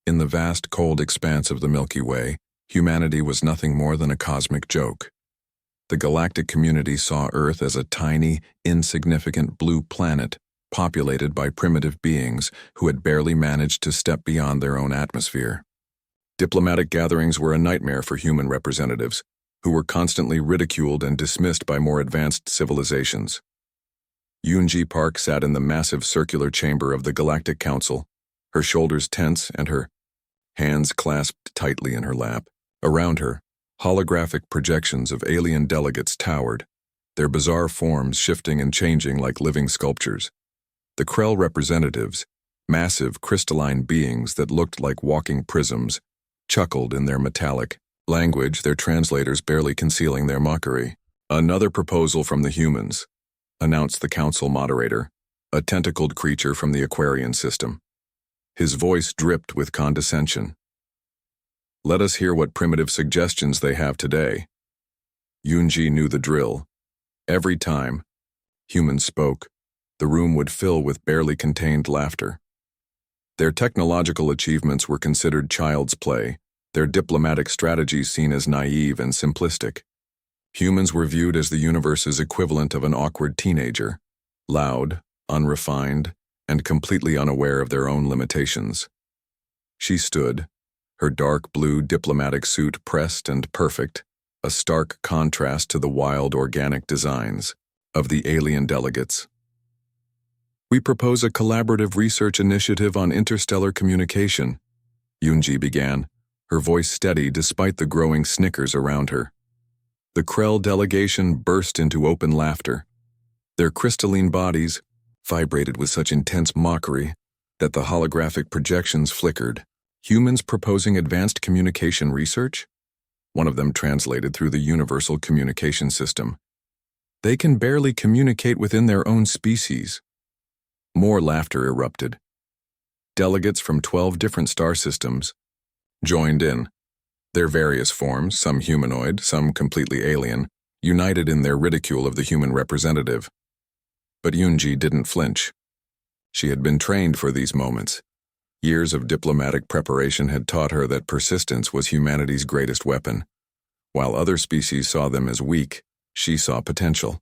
In the vast, cold expanse of the Milky Way, humanity was nothing more than a cosmic joke. The galactic community saw Earth as a tiny, insignificant blue planet populated by primitive beings who had barely managed to step beyond their own atmosphere. Diplomatic gatherings were a nightmare for human representatives, who were constantly ridiculed and dismissed by more advanced civilizations. Yoonji Park sat in the massive circular chamber of the Galactic Council, her shoulders tense and her hands clasped tightly in her lap. Around her, holographic projections of alien delegates towered, their bizarre forms shifting and changing like living sculptures. The Krell representatives, massive crystalline beings that looked like walking prisms, chuckled in their metallic language, their translators barely concealing their mockery. "Another proposal from the humans," announced the council moderator, a tentacled creature from the Aquarian system. His voice dripped with condescension. "Let us hear what primitive suggestions they have today." Yoonji knew the drill. Every time humans spoke, the room would fill with barely contained laughter. Their technological achievements were considered child's play, their diplomatic strategies seen as naive and simplistic. Humans were viewed as the universe's equivalent of an awkward teenager, loud, unrefined, and completely unaware of their own limitations. She stood, her dark blue diplomatic suit pressed and perfect, a stark contrast to the wild organic designs of the alien delegates. "We propose a collaborative research initiative on interstellar communication," Yoonji began, her voice steady despite the growing snickers around her. The Krell delegation burst into open laughter. Their crystalline bodies vibrated with such intense mockery that the holographic projections flickered. "Humans proposing advanced communication research?" One of them translated through the universal communication system. "They can barely communicate within their own species." More laughter erupted. Delegates from 12 different star systems joined in. Their various forms, some humanoid, some completely alien, united in their ridicule of the human representative. But Yoonji didn't flinch. She had been trained for these moments. Years of diplomatic preparation had taught her that persistence was humanity's greatest weapon. While other species saw them as weak, she saw potential.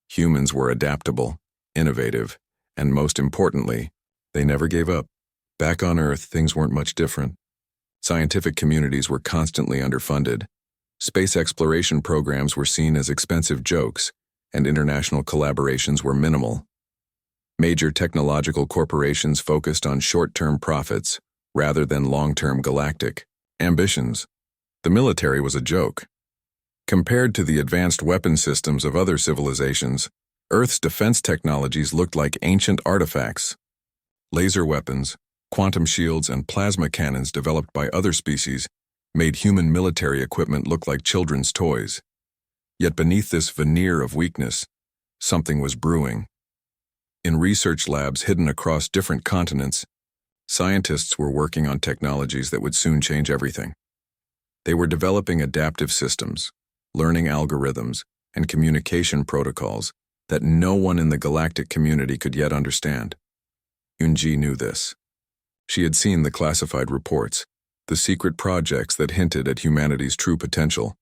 Humans were adaptable, innovative, and most importantly, they never gave up. Back on Earth, things weren't much different. Scientific communities were constantly underfunded. Space exploration programs were seen as expensive jokes, and international collaborations were minimal. Major technological corporations focused on short-term profits rather than long-term galactic ambitions. The military was a joke. Compared to the advanced weapon systems of other civilizations, Earth's defense technologies looked like ancient artifacts. Laser weapons, quantum shields, and plasma cannons developed by other species made human military equipment look like children's toys. Yet beneath this veneer of weakness, something was brewing. In research labs hidden across different continents, scientists were working on technologies that would soon change everything. They were developing adaptive systems, learning algorithms, and communication protocols that no one in the galactic community could yet understand. Yoonji knew this. She had seen the classified reports, the secret projects that hinted at humanity's true potential.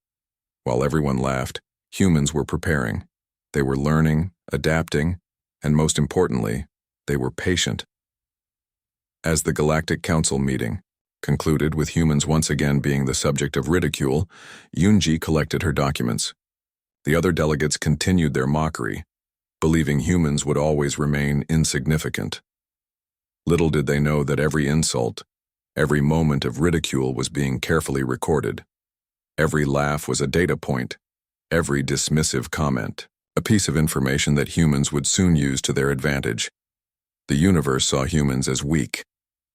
While everyone laughed, humans were preparing. They were learning, adapting, and most importantly, they were patient. As the Galactic Council meeting concluded with humans once again being the subject of ridicule, Yoonji collected her documents. The other delegates continued their mockery, believing humans would always remain insignificant. Little did they know that every insult, every moment of ridicule was being carefully recorded. Every laugh was a data point, every dismissive comment, a piece of information that humans would soon use to their advantage. The universe saw humans as weak,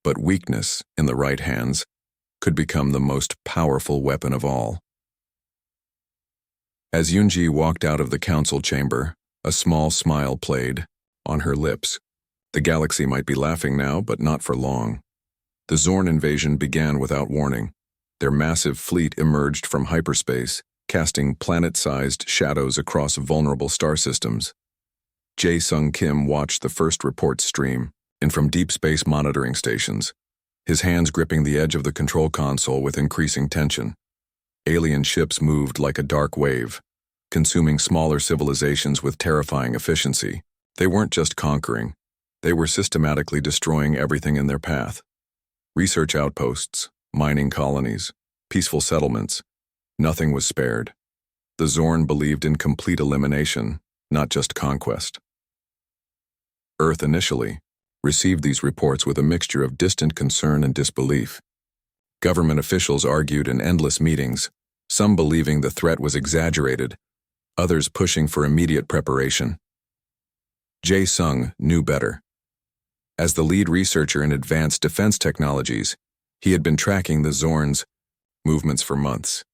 but weakness, in the right hands, could become the most powerful weapon of all. As Yoonji walked out of the council chamber, a small smile played on her lips. The galaxy might be laughing now, but not for long. The Zorn invasion began without warning. Their massive fleet emerged from hyperspace, casting planet-sized shadows across vulnerable star systems. Jae Sung Kim watched the first reports stream in from deep space monitoring stations, his hands gripping the edge of the control console with increasing tension. Alien ships moved like a dark wave, consuming smaller civilizations with terrifying efficiency. They weren't just conquering, they were systematically destroying everything in their path. Research outposts, mining colonies, peaceful settlements, nothing was spared. The Zorn believed in complete elimination, not just conquest. Earth initially received these reports with a mixture of distant concern and disbelief. Government officials argued in endless meetings, some believing the threat was exaggerated, others pushing for immediate preparation. Jae-sung knew better. As the lead researcher in advanced defense technologies, he had been tracking the Zorn's movements for months.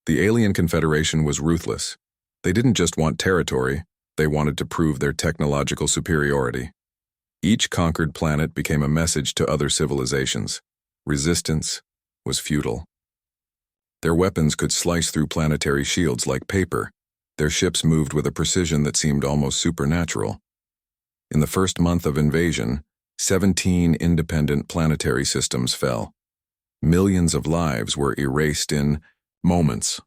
The Alien Confederation was ruthless. They didn't just want territory, they wanted to prove their technological superiority. Each conquered planet became a message to other civilizations. Resistance was futile. Their weapons could slice through planetary shields like paper. Their ships moved with a precision that seemed almost supernatural. In the first month of invasion, 17 independent planetary systems fell. Millions of lives were erased in moments.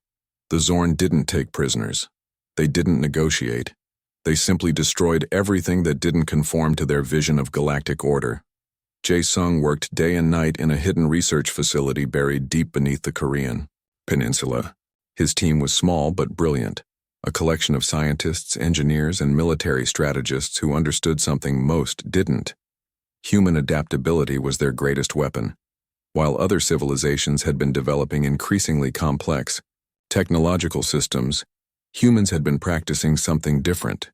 The Zorn didn't take prisoners. They didn't negotiate. They simply destroyed everything that didn't conform to their vision of galactic order. Jae-sung worked day and night in a hidden research facility buried deep beneath the Korean peninsula. His team was small but brilliant, a collection of scientists, engineers, and military strategists who understood something most didn't. Human adaptability was their greatest weapon. While other civilizations had been developing increasingly complex technological systems, humans had been practicing something different.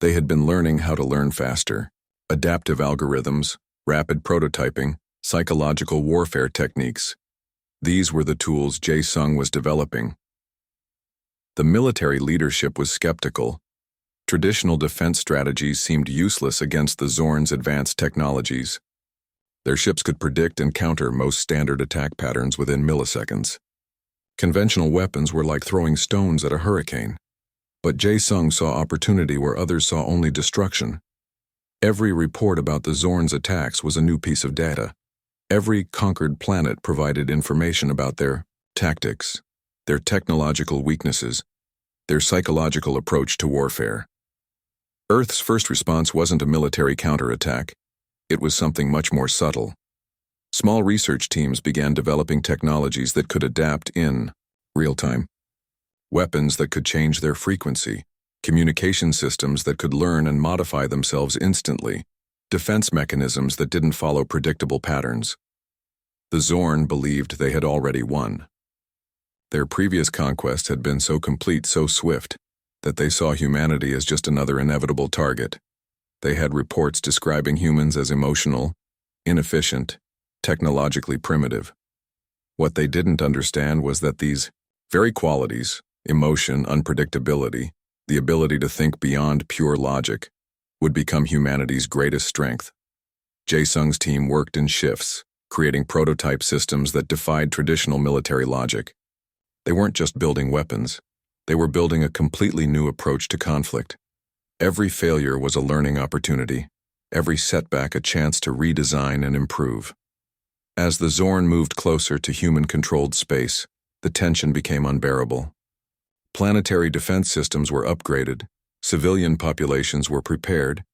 They had been learning how to learn faster, adaptive algorithms, rapid prototyping, psychological warfare techniques. These were the tools Jae-sung was developing. The military leadership was skeptical. Traditional defense strategies seemed useless against the Zorn's advanced technologies. Their ships could predict and counter most standard attack patterns within milliseconds. Conventional weapons were like throwing stones at a hurricane. But Jae-sung saw opportunity where others saw only destruction. Every report about the Zorn's attacks was a new piece of data. Every conquered planet provided information about their tactics, their technological weaknesses, their psychological approach to warfare. Earth's first response wasn't a military counterattack. It was something much more subtle. Small research teams began developing technologies that could adapt in real time. Weapons that could change their frequency, communication systems that could learn and modify themselves instantly, defense mechanisms that didn't follow predictable patterns. The Zorn believed they had already won. Their previous conquest had been so complete, so swift, that they saw humanity as just another inevitable target. They had reports describing humans as emotional, inefficient, technologically primitive. What they didn't understand was that these very qualities, emotion, unpredictability, the ability to think beyond pure logic, would become humanity's greatest strength. Jae-sung's team worked in shifts, creating prototype systems that defied traditional military logic. They weren't just building weapons, they were building a completely new approach to conflict. Every failure was a learning opportunity, every setback a chance to redesign and improve. As the Zorn moved closer to human-controlled space, the tension became unbearable. Planetary defense systems were upgraded, civilian populations were prepared,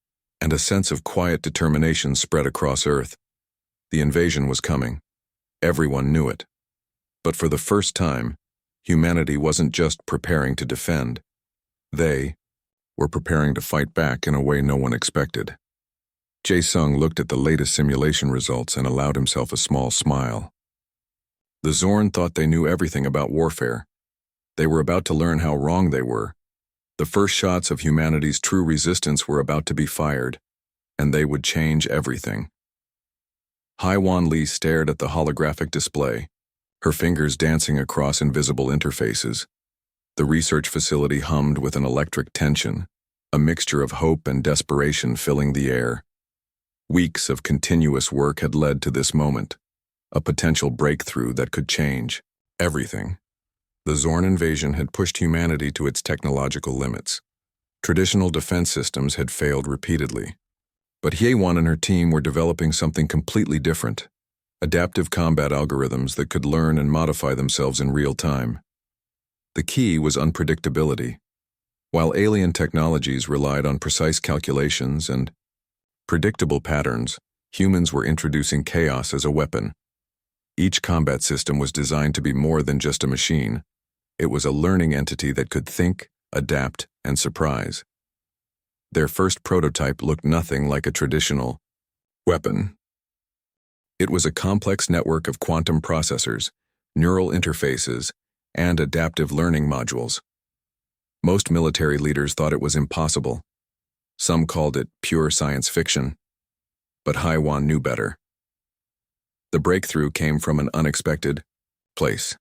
and a sense of quiet determination spread across Earth. The invasion was coming. Everyone knew it. But for the first time, humanity wasn't just preparing to defend. They were preparing to fight back in a way no one expected. Jae-sung looked at the latest simulation results and allowed himself a small smile. The Zorn thought they knew everything about warfare. They were about to learn how wrong they were. The first shots of humanity's true resistance were about to be fired, and they would change everything. Haiwan Lee stared at the holographic display, her fingers dancing across invisible interfaces. The research facility hummed with an electric tension, a mixture of hope and desperation filling the air. Weeks of continuous work had led to this moment, a potential breakthrough that could change everything. The Zorn invasion had pushed humanity to its technological limits. Traditional defense systems had failed repeatedly. But Hyewan and her team were developing something completely different, adaptive combat algorithms that could learn and modify themselves in real time. The key was unpredictability. While alien technologies relied on precise calculations and predictable patterns, humans were introducing chaos as a weapon. Each combat system was designed to be more than just a machine. It was a learning entity that could think, adapt, and surprise. Their first prototype looked nothing like a traditional weapon. It was a complex network of quantum processors, neural interfaces, and adaptive learning modules. Most military leaders thought it was impossible. Some called it pure science fiction. But HFY knew better. The breakthrough came from an unexpected place.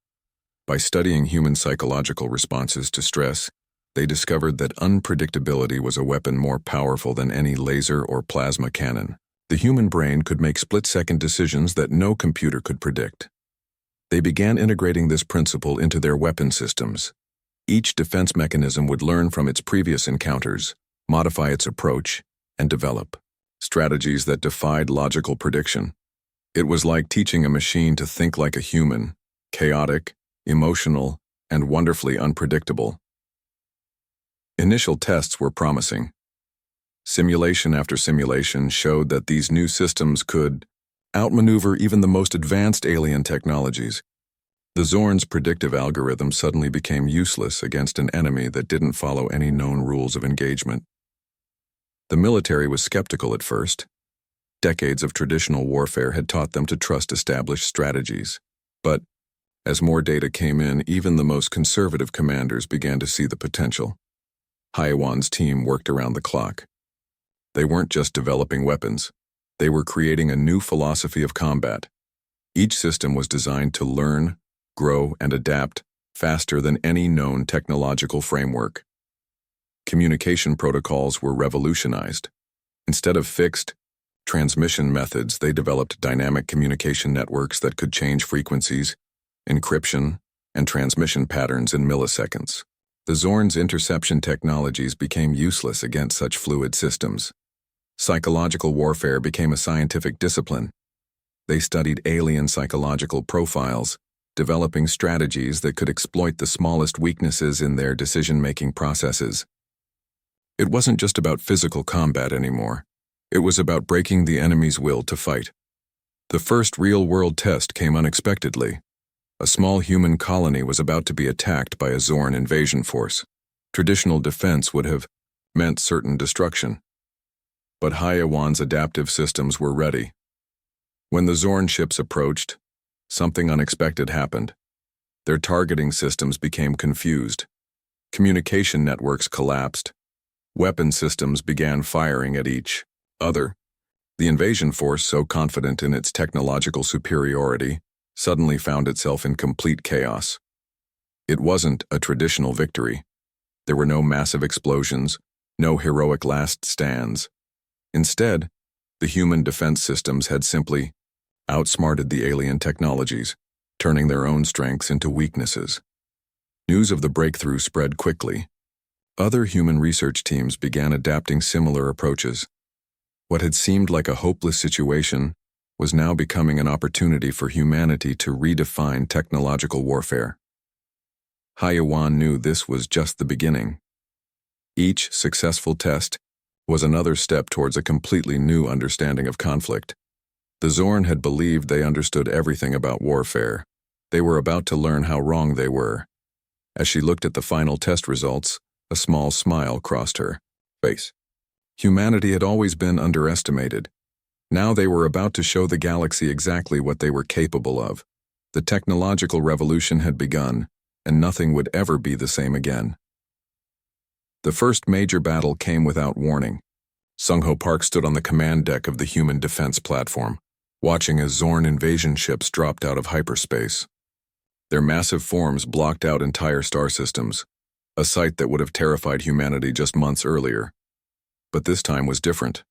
By studying human psychological responses to stress, they discovered that unpredictability was a weapon more powerful than any laser or plasma cannon. The human brain could make split-second decisions that no computer could predict. They began integrating this principle into their weapon systems. Each defense mechanism would learn from its previous encounters, modify its approach, and develop strategies that defied logical prediction. It was like teaching a machine to think like a human, chaotic, emotional, and wonderfully unpredictable. Initial tests were promising. Simulation after simulation showed that these new systems could outmaneuver even the most advanced alien technologies. The Zorn's predictive algorithm suddenly became useless against an enemy that didn't follow any known rules of engagement. The military was skeptical at first. Decades of traditional warfare had taught them to trust established strategies. But as more data came in, even the most conservative commanders began to see the potential. HFY's team worked around the clock. They weren't just developing weapons. They were creating a new philosophy of combat. Each system was designed to learn, grow, and adapt faster than any known technological framework. Communication protocols were revolutionized. Instead of fixed transmission methods, they developed dynamic communication networks that could change frequencies, encryption, and transmission patterns in milliseconds. The Zorn's interception technologies became useless against such fluid systems. Psychological warfare became a scientific discipline. They studied alien psychological profiles, developing strategies that could exploit the smallest weaknesses in their decision-making processes. It wasn't just about physical combat anymore. It was about breaking the enemy's will to fight. The first real-world test came unexpectedly. A small human colony was about to be attacked by a Zorn invasion force. Traditional defense would have meant certain destruction. But HFY's adaptive systems were ready. When the Zorn ships approached, something unexpected happened. Their targeting systems became confused. Communication networks collapsed. Weapon systems began firing at each other. The invasion force, so confident in its technological superiority, suddenly found itself in complete chaos. It wasn't a traditional victory. There were no massive explosions, no heroic last stands. Instead, the human defense systems had simply outsmarted the alien technologies, turning their own strengths into weaknesses. News of the breakthrough spread quickly. Other human research teams began adapting similar approaches. What had seemed like a hopeless situation was now becoming an opportunity for humanity to redefine technological warfare. HFY knew this was just the beginning. Each successful test was another step towards a completely new understanding of conflict. The Zorn had believed they understood everything about warfare. They were about to learn how wrong they were. As she looked at the final test results, a small smile crossed her face. Humanity had always been underestimated. Now they were about to show the galaxy exactly what they were capable of. The technological revolution had begun, and nothing would ever be the same again. The first major battle came without warning. Sung-Ho Park stood on the command deck of the human defense platform, watching as Zorn invasion ships dropped out of hyperspace. Their massive forms blocked out entire star systems, a sight that would have terrified humanity just months earlier. But this time was different.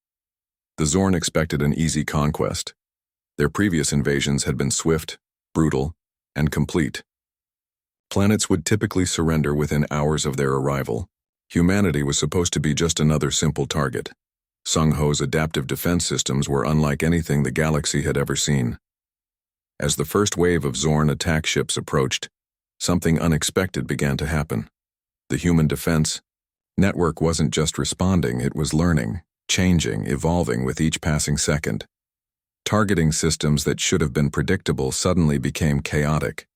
The Zorn expected an easy conquest. Their previous invasions had been swift, brutal, and complete. Planets would typically surrender within hours of their arrival. Humanity was supposed to be just another simple target. Sung-Ho's adaptive defense systems were unlike anything the galaxy had ever seen. As the first wave of Zorn attack ships approached, something unexpected began to happen. The human defense network wasn't just responding, it was learning, changing, evolving with each passing second. Targeting systems that should have been predictable suddenly became chaotic.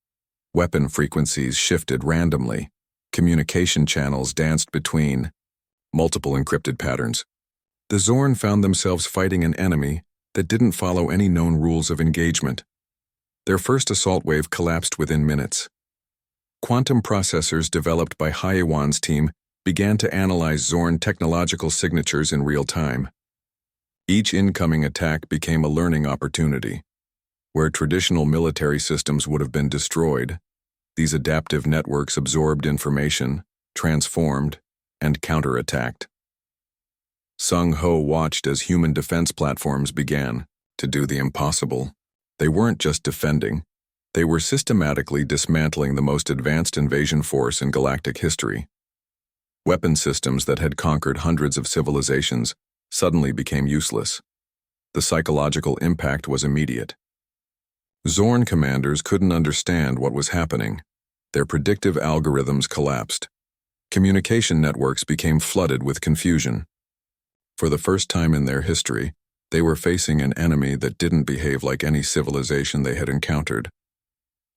Weapon frequencies shifted randomly. Communication channels danced between multiple encrypted patterns. The Zorn found themselves fighting an enemy that didn't follow any known rules of engagement. Their first assault wave collapsed within minutes. Quantum processors developed by Hyewan's team began to analyze Zorn technological signatures in real time. Each incoming attack became a learning opportunity. Where traditional military systems would have been destroyed, these adaptive networks absorbed information, transformed, and counterattacked. Sung Ho watched as human defense platforms began to do the impossible. They weren't just defending, they were systematically dismantling the most advanced invasion force in galactic history. Weapon systems that had conquered hundreds of civilizations suddenly became useless. The psychological impact was immediate. Zorn commanders couldn't understand what was happening. Their predictive algorithms collapsed. Communication networks became flooded with confusion. For the first time in their history, they were facing an enemy that didn't behave like any civilization they had encountered.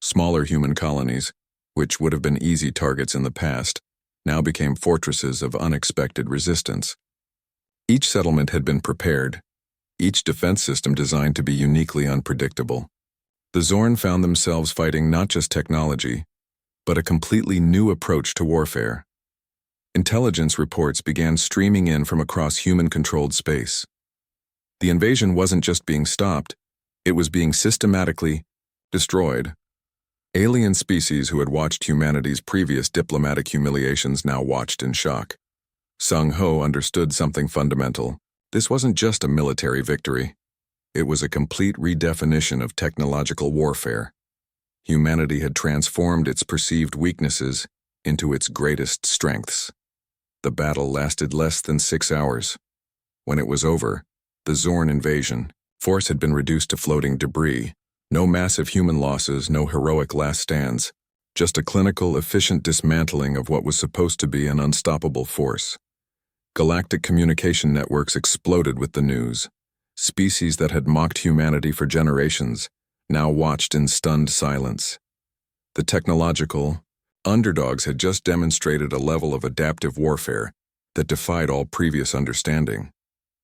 Smaller human colonies, which would have been easy targets in the past, now became fortresses of unexpected resistance. Each settlement had been prepared, each defense system designed to be uniquely unpredictable. The Zorn found themselves fighting not just technology, but a completely new approach to warfare. Intelligence reports began streaming in from across human-controlled space. The invasion wasn't just being stopped, it was being systematically destroyed. Alien species who had watched humanity's previous diplomatic humiliations now watched in shock. Sung Ho understood something fundamental. This wasn't just a military victory. It was a complete redefinition of technological warfare. Humanity had transformed its perceived weaknesses into its greatest strengths. The battle lasted less than 6 hours. When it was over, the Zorn invasion force had been reduced to floating debris. No massive human losses, no heroic last stands, just a clinical, efficient dismantling of what was supposed to be an unstoppable force. Galactic communication networks exploded with the news. Species that had mocked humanity for generations now watched in stunned silence. The technological underdogs had just demonstrated a level of adaptive warfare that defied all previous understanding.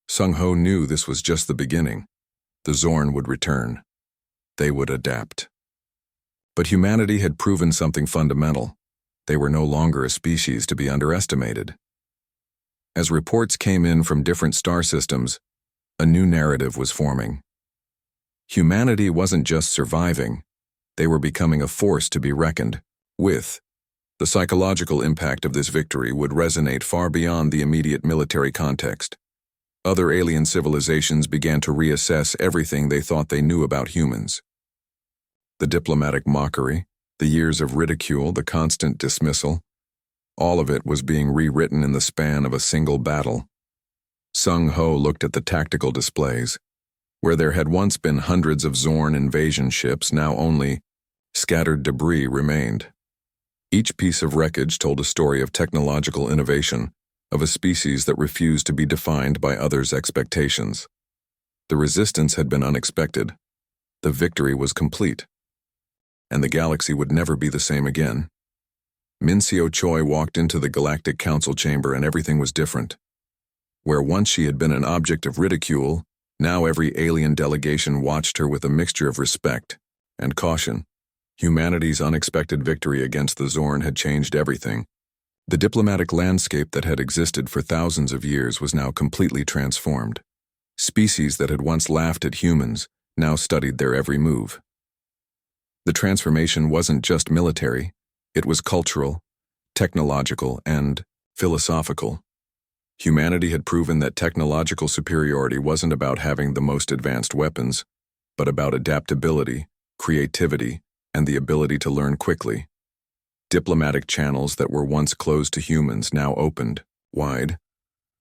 Sung Ho knew this was just the beginning. The Zorn would return. They would adapt. But humanity had proven something fundamental. They were no longer a species to be underestimated. As reports came in from different star systems, a new narrative was forming. Humanity wasn't just surviving, they were becoming a force to be reckoned with. The psychological impact of this victory would resonate far beyond the immediate military context. Other alien civilizations began to reassess everything they thought they knew about humans. The diplomatic mockery, the years of ridicule, the constant dismissal, all of it was being rewritten in the span of a single battle. Sung Ho looked at the tactical displays. Where there had once been hundreds of Zorn invasion ships, now only scattered debris remained. Each piece of wreckage told a story of technological innovation, of a species that refused to be defined by others' expectations. The resistance had been unexpected. The victory was complete. And the galaxy would never be the same again. Min-Seo Choi walked into the Galactic Council chamber and everything was different. Where once she had been an object of ridicule, now every alien delegation watched her with a mixture of respect and caution. Humanity's unexpected victory against the Zorn had changed everything. The diplomatic landscape that had existed for thousands of years was now completely transformed. Species that had once laughed at humans now studied their every move. The transformation wasn't just military, it was cultural, technological, and philosophical. Humanity had proven that technological superiority wasn't about having the most advanced weapons, but about adaptability, creativity, and the ability to learn quickly. Diplomatic channels that were once closed to humans now opened wide.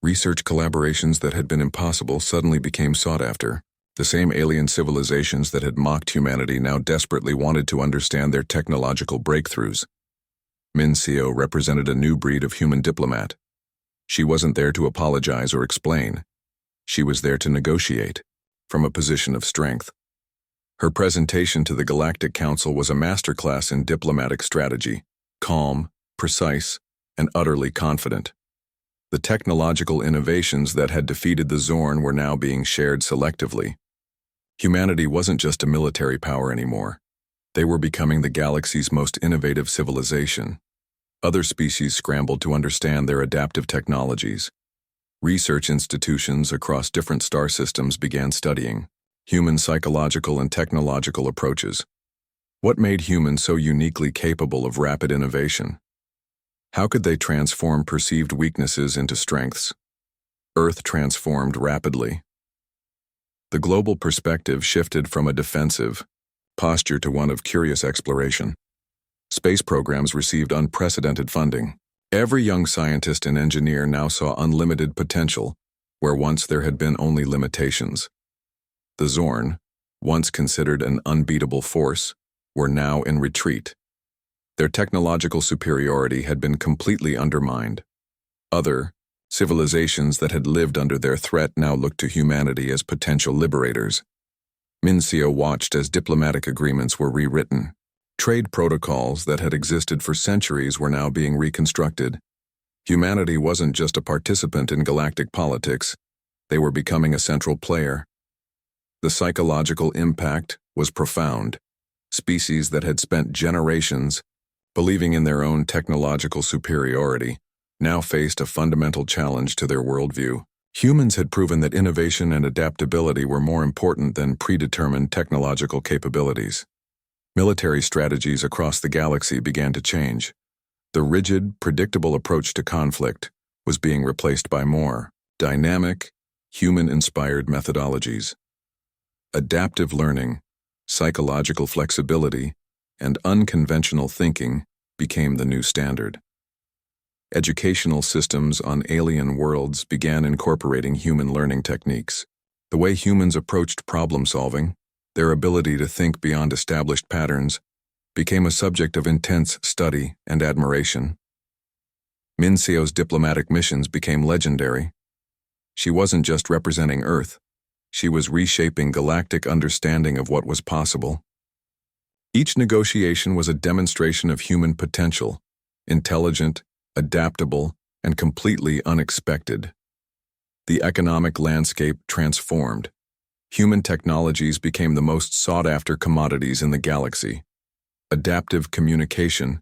Research collaborations that had been impossible suddenly became sought after. The same alien civilizations that had mocked humanity now desperately wanted to understand their technological breakthroughs. Mincio represented a new breed of human diplomat. She wasn't there to apologize or explain. She was there to negotiate, from a position of strength. Her presentation to the Galactic Council was a masterclass in diplomatic strategy, calm, precise, and utterly confident. The technological innovations that had defeated the Zorn were now being shared selectively. Humanity wasn't just a military power anymore. They were becoming the galaxy's most innovative civilization. Other species scrambled to understand their adaptive technologies. Research institutions across different star systems began studying human psychological and technological approaches. What made humans so uniquely capable of rapid innovation? How could they transform perceived weaknesses into strengths? Earth transformed rapidly. The global perspective shifted from a defensive posture to one of curious exploration. Space programs received unprecedented funding. Every young scientist and engineer now saw unlimited potential, where once there had been only limitations. The Zorn, once considered an unbeatable force, were now in retreat. Their technological superiority had been completely undermined. Other civilizations that had lived under their threat now looked to humanity as potential liberators. Mincio watched as diplomatic agreements were rewritten. Trade protocols that had existed for centuries were now being reconstructed. Humanity wasn't just a participant in galactic politics, they were becoming a central player. The psychological impact was profound. Species that had spent generations believing in their own technological superiority now faced a fundamental challenge to their worldview. Humans had proven that innovation and adaptability were more important than predetermined technological capabilities. Military strategies across the galaxy began to change. The rigid, predictable approach to conflict was being replaced by more dynamic, human-inspired methodologies. Adaptive learning, psychological flexibility, and unconventional thinking became the new standard. Educational systems on alien worlds began incorporating human learning techniques. The way humans approached problem-solving, their ability to think beyond established patterns, became a subject of intense study and admiration. Mincio's diplomatic missions became legendary. She wasn't just representing Earth, she was reshaping galactic understanding of what was possible. Each negotiation was a demonstration of human potential, intelligent, adaptable, and completely unexpected. The economic landscape transformed. Human technologies became the most sought-after commodities in the galaxy. Adaptive communication,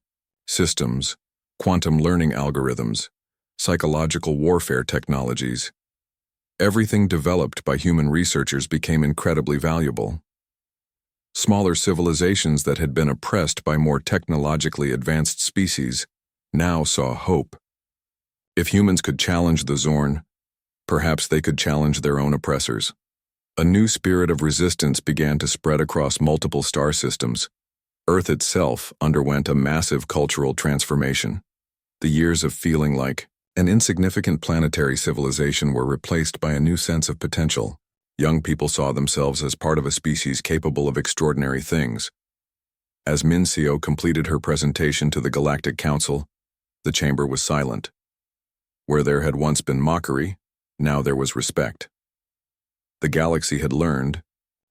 systems, quantum learning algorithms, psychological warfare technologies. Everything developed by human researchers became incredibly valuable. Smaller civilizations that had been oppressed by more technologically advanced species now saw hope. If humans could challenge the Zorn, perhaps they could challenge their own oppressors. A new spirit of resistance began to spread across multiple star systems. Earth itself underwent a massive cultural transformation. The years of feeling like an insignificant planetary civilization were replaced by a new sense of potential. Young people saw themselves as part of a species capable of extraordinary things. As Mincio completed her presentation to the Galactic Council, the chamber was silent. Where there had once been mockery, now there was respect. The galaxy had learned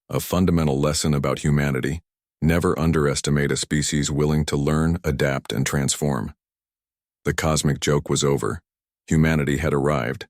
a fundamental lesson about humanity: never underestimate a species willing to learn, adapt, and transform. The cosmic joke was over. Humanity had arrived,